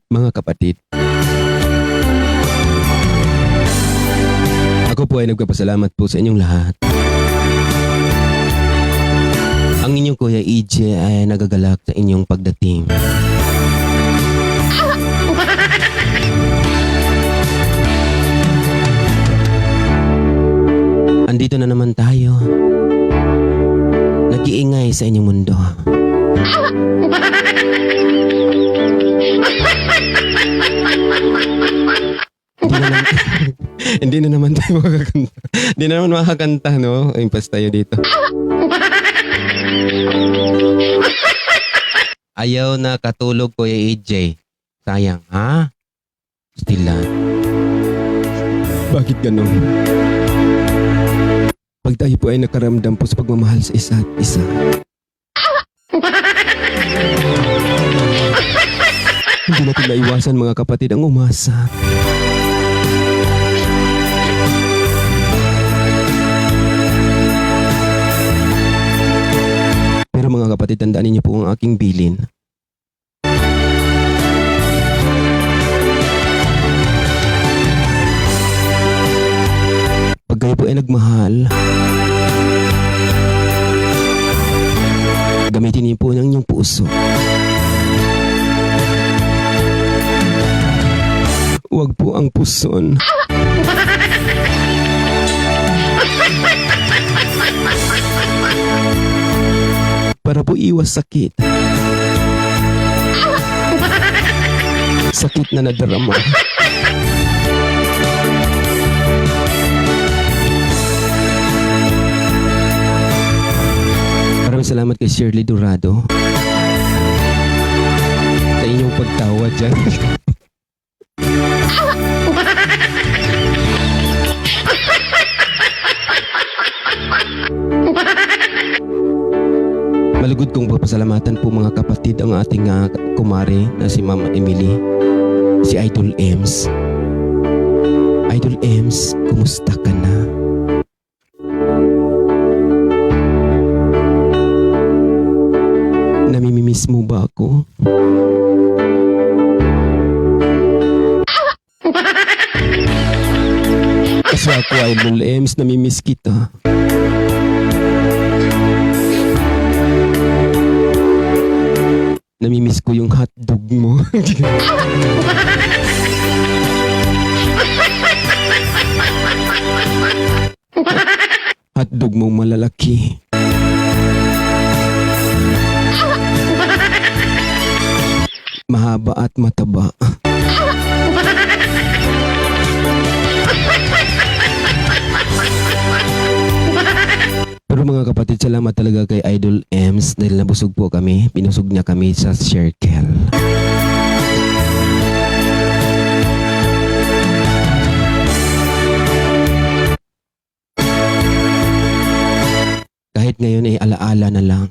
Mga kapatid, ako po ay nagpapasalamat po sa inyong lahat. Ang inyong Kuya EJ ay nagagalak sa inyong pagdating. Andito na naman tayo. Nag-iingay sa inyong mundo. Hindi na naman tayo makakanta. Hindi na naman makakanta, no? Impas tayo dito. Ayaw na katulog, Kuya EJ. Sayang, ha? Stila. Bakit ganun? Pag tayo po ay nakaramdam po sa pagmamahal sa isa't isa. Hindi natin maiwasan, mga kapatid, ang umasa. Pero mga kapatid, tandaan niyo po ang aking bilin. Pag kayo po ay nagmahal, gamitin niyo po ng inyong puso. Huwag po ang puson. Para po iwas sakit. Sakit na nadarama. Maraming salamat kay Shirley Dorado sa inyong pagtawa dyan. Malugod kong papasalamatan po, mga kapatid, ang ating kumare na si Mama Emily, si Idol Ems. Idol Ems, kumusta ka na? Namimimiss mo ba ako? Kasi ako, Idol Ems, namimiss kita. Namimiss ko yung hotdog mo. Hotdog mo malalaki. Mahaba at mataba. Pero mga kapatid, salamat talaga kay Idol Ems dahil nabusog po kami. Pinusog niya kami sa circle. Kahit ngayon ay alaala na lang.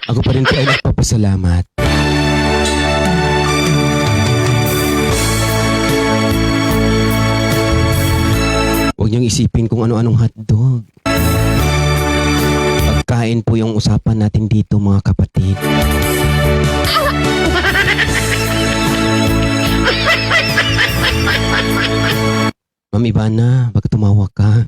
Ako pa rin po ay nagpapasalamat. Huwag niyong isipin kung ano-anong hotdog. Pagkain po yung usapan natin dito, mga kapatid. Ma'am Ivana, baka tumawa ka.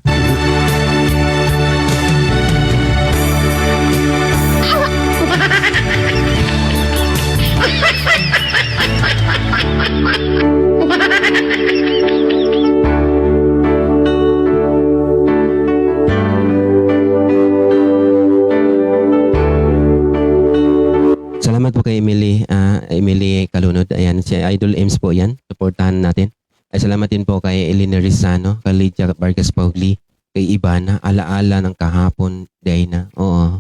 Salamat po kay Emily Kalunod. Ayan, si Idol Ems po yan. Supportahan natin. Ay, salamat din po kay Elena Rizano, kay Lydia Vargas Pauli, kay Ivana, alaala ng kahapon, Dayna. Oo.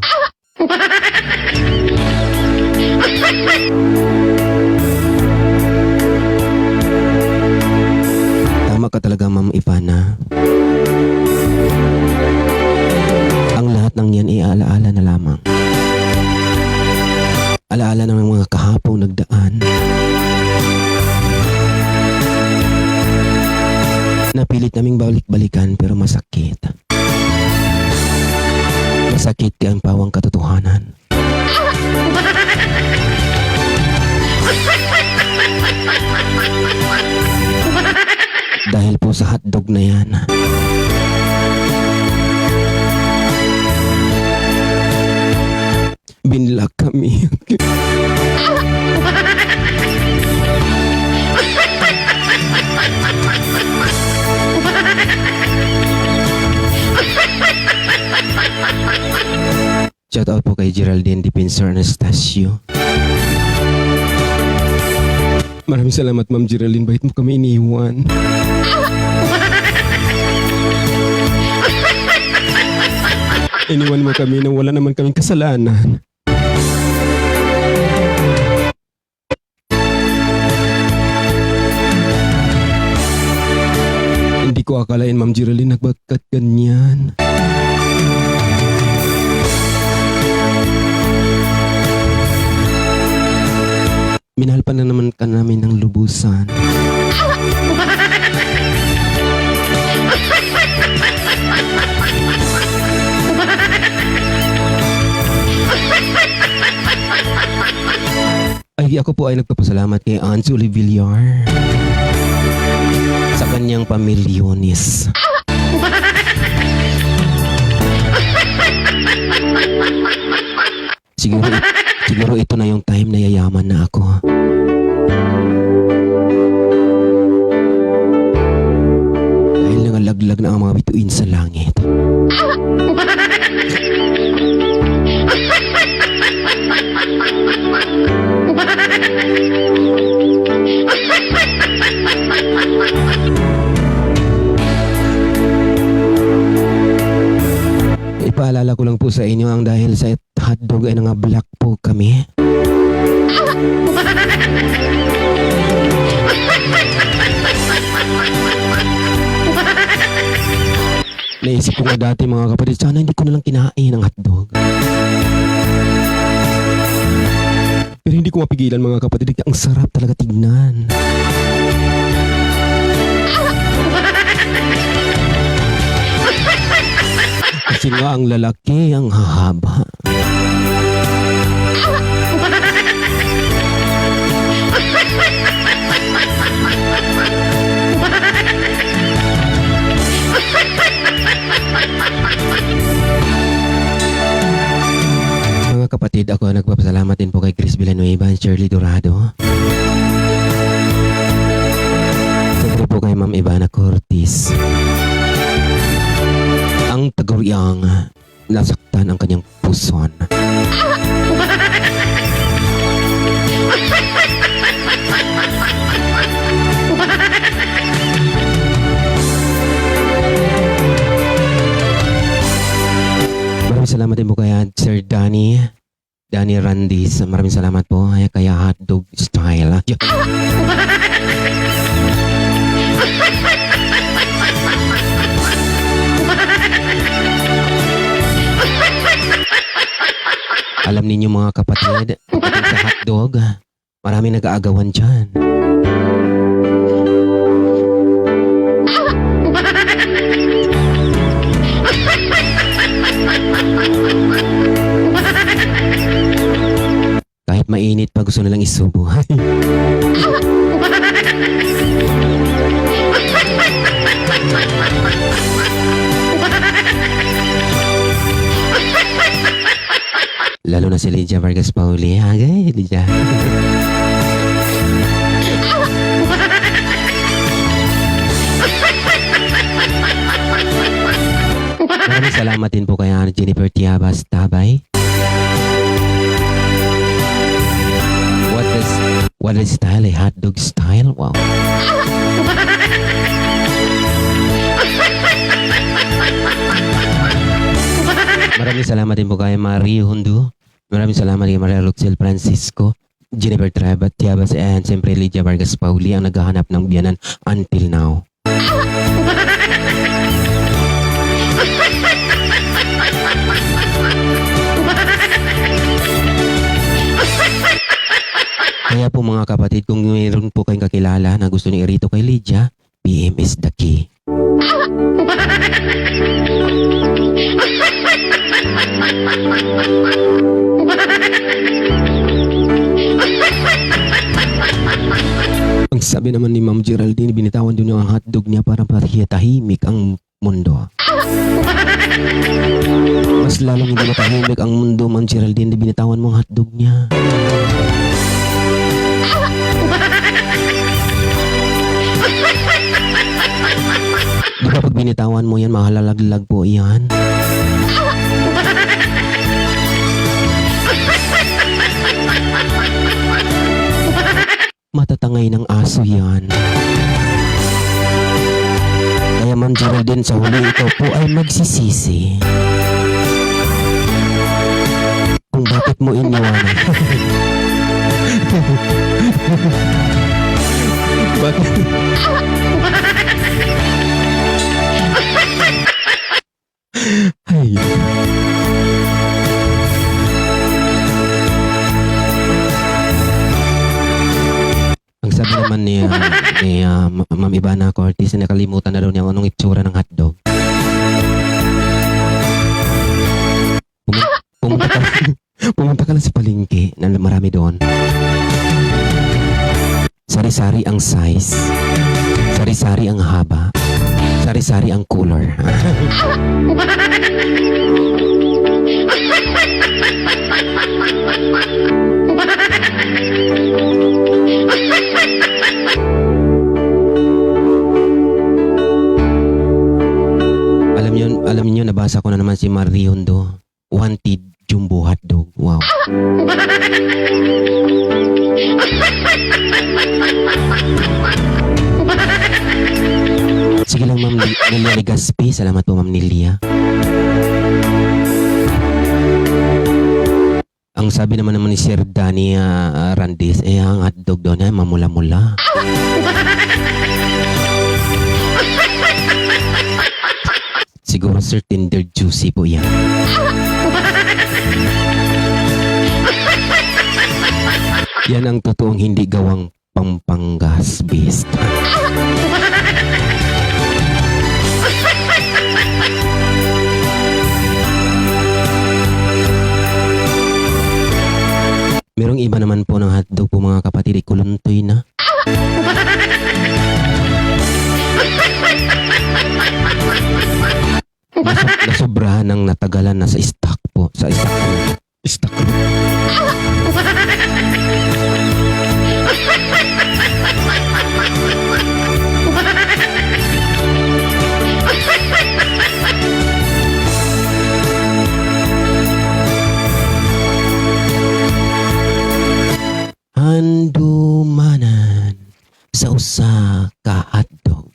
Tama ka talaga, Ma'am Ivana. Ang lahat ng yan ay alaala na lamang. Alaala ng mga kahapong nagdaan. Napilit naming balik-balikan pero masakit. Masakit kaya ang pawang katotohanan. po sa hotdog na yan. Binlock kami. Shout out po kay Geraldine Defensor Anastasio. Maraming salamat, Ma'am Geraldine. Bait mo kami iniwan. Iniwan mo kami nang wala naman kaming kasalanan. Hindi ko akalain, Ma'am Geraldine, nagbagkat ganyan. Minahal pa na naman ka namin ng lubusan. Ay, ako po ay nagpapasalamat kay Anjuli Villar sa kanyang pamilyonis. Siguro ito na yung time na yayaman na ako. Dahil nangalaglag na ang mga bituin sa langit. Ipaalala ko lang po sa inyo ang dahil sa hotdog ay nangablock po kami. Naisip ko nga dati mga kapatid, sana hindi ko nalang kinain ang hotdog. Pero hindi ko mapigilan mga kapatid, ang sarap talaga tignan. Kasi nga ang lalaki, ang hahaba. Mga kapatid, ako nagpapasalamat din po kay Chris Villanueva and Shirley Dorado. Siyempre po kay Ma'am Ivana Cortis. Ang tagariang nasaktan ang kanyang puson. Maraming salamat din po kaya Sir Danny Randis. Maraming salamat po kaya hotdog style. Alam ninyo mga kapatid, pagdating sa hotdog, maraming nag-aagawan dyan. Kahit mainit pa gusto nilang isubo. Lalo na si Lydia Vargas Pauli. Agay, Lydia. Maraming salamat din po kay Jennifer Tiabas Tabay. What is style? A hotdog style? Wow. Maraming salamat din po kay Marie Hundu. Maraming salamat kay Maria Luxel Francisco, Jennifer Tiabas, and siyempre Lydia Vargas Pauli ang naghahanap ng biyanan until now. Kaya po mga kapatid, kung mayroon po kayong kakilala na gusto niyo irito kay Lydia, PM is the key. Ang sabi naman ni Ma'am Geraldine, binitawan din niya ang hotdog niya para tahimik ang mundo. Mas lalong hindi matahimik ang mundo, Ma'am Geraldine, binitawan mo ang hotdog niya. Di ba pag binitawan mo yan, mahalalaglag po yan? Matatangay ng aso yan. Kaya Ma'am Geraldine, sa huli ito po ay magsisisi kung bakit mo iniwanan. Bakit? Ay. Ang sabi naman ni Ma'am Ivana Cortez, nakalimutan na daw niya anong itsura ng hotdog. Pumunta ka lang sa palengke na marami doon. Sari-sari ang size. Sari-sari ang haba. Sari-sari ang color. Alam niyo, nabasa ko na naman si Mariondo. Wanted jumbo hotdog. Wow. Sige lang, Ma'am Nelia Legaspi. Salamat po, Ma'am Nelia. Ang sabi naman ni Sir Danny Randis, ang hotdog doon ay mamula-mula. Siguro Sir Tender Juicy po yan. Yan ang totoong hindi gawang Pampangas based. Merong iba naman po ng hotdog po mga kapatid, kuluntoy na. Nasobrahan ng natagalan na sa stock po. Sa stock. Handumanan sa usa ka hotdog.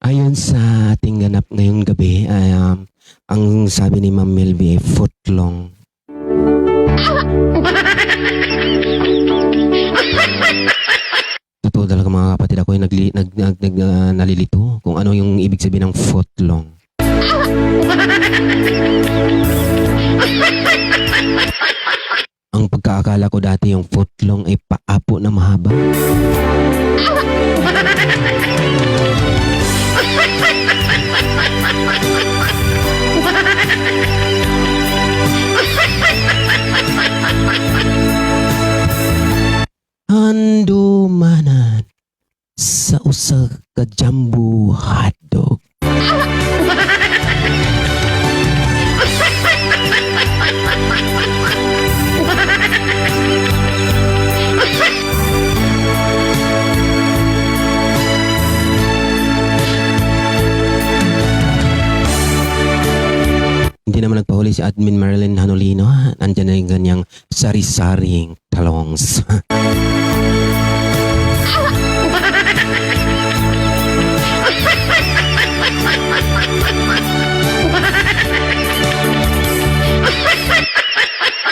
Ayon sa ating ganap ngayong gabi, ang sabi ni Ma'am Melvie ay footlong. Totoo talaga mga kapatid, ako ay nalilito kung ano yung ibig sabihin ng footlong. Ang pagkaakala ko dati yung footlong ay paapo na mahaba. Handumanan sa usa ka jumbo hotdog. Hindi naman nagpahuli si Admin Marilyn Hanolino. Nandiyan na yung ganyang sari-saring talongs.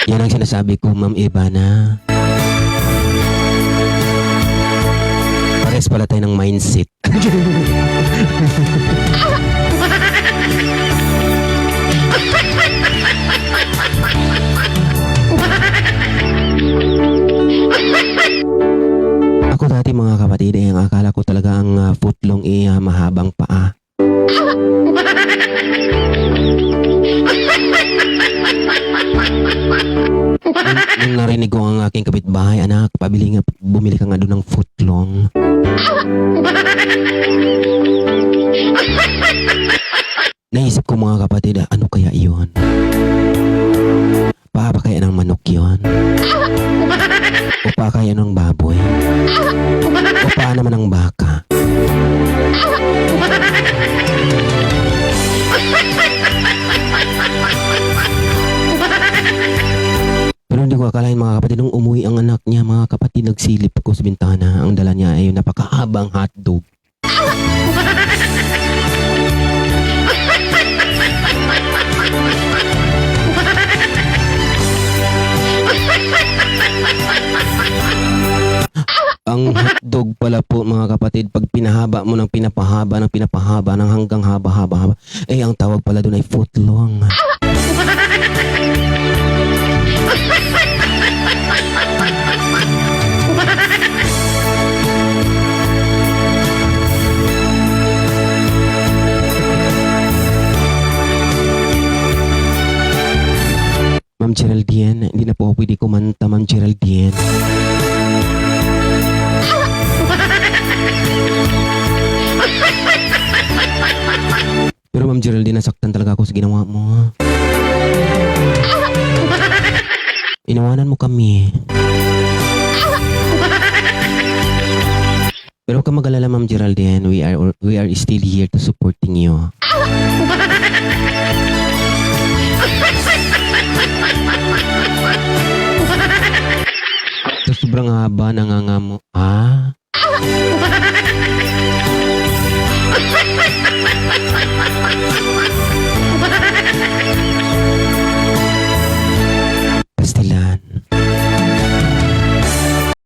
Yan ang sinasabi ko, Ma'am Ivana. Pares pala tayo ng mindset. Ako Dati mga kapatid, ang akala ko talaga ang footlong mahabang paa. Nung narinig ko ang aking kapitbahay, anak, bumili ka nga doon ng footlong. Naisip ko mga kapatid, ano kaya iyon? Paa ba kaya ng manok yun? O paa kaya ng baboy? O paa naman ng baka? Pero hindi ko akalain mga kapatid, nung umuwi ang anak niya, mga kapatid, nagsilip ko sa bintana. Ang dala niya ay napakahabang hotdog. Ang hotdog pala po mga kapatid, pag pinahaba mo ng pinapahaba ng hanggang haba, ang tawag pala doon ay footlong. Ma'am Geraldine, hindi na po ako pwede kumanta, Ma'am Geraldine. Pero Ma'am Geraldine, nasaktan talaga ako sa ginawa mo. Inawanan mo kami. Pero huwag ka mag-alala, Ma'am Geraldine. We are still here to supporting you. Sa sobrang haba, nangangamo.